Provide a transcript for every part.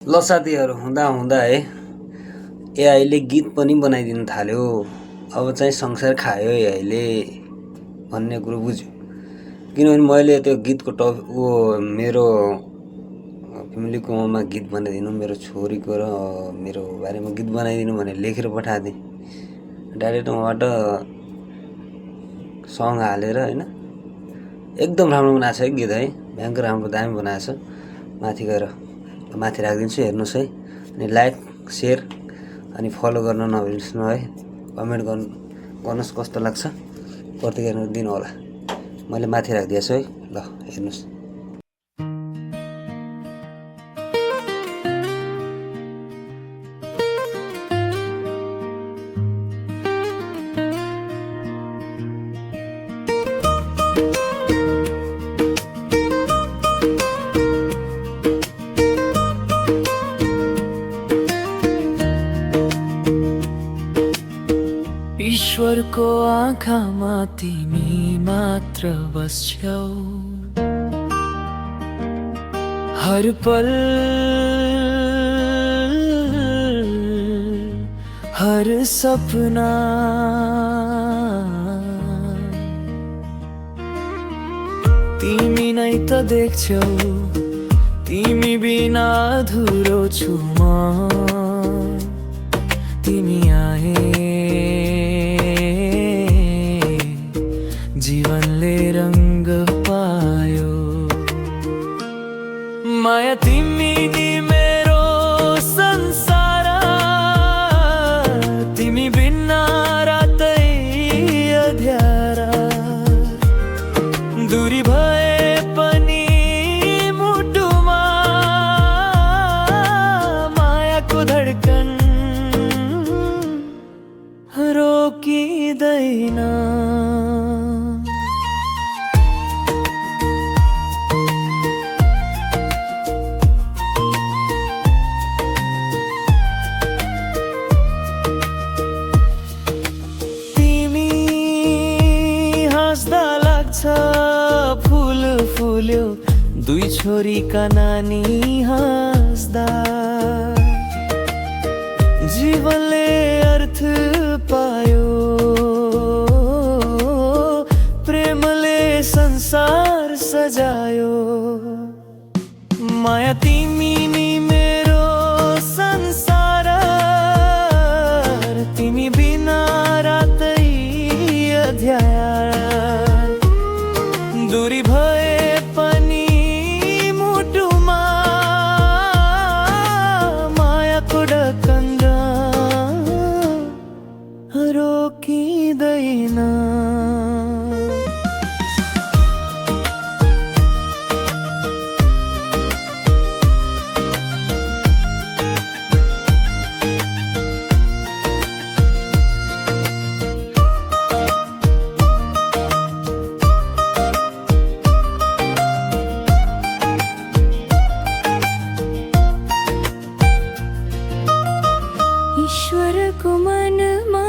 ल साथीहरू, हुँदा हुँदा है एआईले गीत पनि बनाइदिन थाल्यो। अब चाहिँ संसार खायो एआईले भन्ने कुरो बुझ्यो। किनभने मैले त्यो गीतको मेरो फ्यामिलीको मा गीत बनाइदिनु, मेरो छोरीको र मेरो बारेमा गीत बनाइदिनु भनेर लेखेर पठाएको थिएँ। डाइरेक्ट उहाँबाट सङ हालेर होइन, एकदम राम्रो बनाएको छ है गीत है, भयङ्कर राम्रो दामी बनाएको छ। माथि गएर माथि राखिदिन्छु, हेर्नुहोस् है। अनि लाइक सेयर अनि फलो गर्न नबिर्सनु है। कमेन्ट गर्नुहोस् कस्तो लाग्छ, प्रतिक्रिया दिनु होला। मैले माथि राखिदिएको छु है, ल हेर्नुहोस्। ईश्वरको आँखामा तिमी मात्र बस्छौ, हर पल हर सपना तिमी नै त देख्छौ, तिमी बिना अधुरो छु म। तिमी आए जीवनले रंग पायो, माया तिमी नि मेरो संसार, तिमी बिना रातै अँध्यारा। दूरी भए पनि मुटुमा मायाको धडकन रोकिँदैन। फूल फुल्यो दुई छोरीका नानी हाँस्दा, जीवनले अर्थ पायो, प्रेमले संसार सजायो। माया तिमी नि मेरो संसार, तिमी बिना रातै अँध्यारा। दूरी भए पनि मुटुमा मायाको ढक्कन रोकिँदैन। ईश्वरको मनमा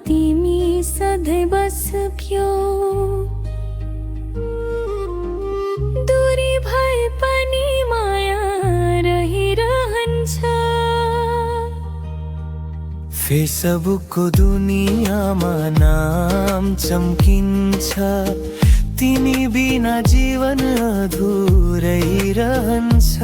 तिमी सधैँ बस्क्यौ, दूरी भए पनि माया रहिरहन्छ। फेसबुकको दुनियाँमा नाम चम्किन्छ, तिमी बिना जीवन अधुरै रहन्छ।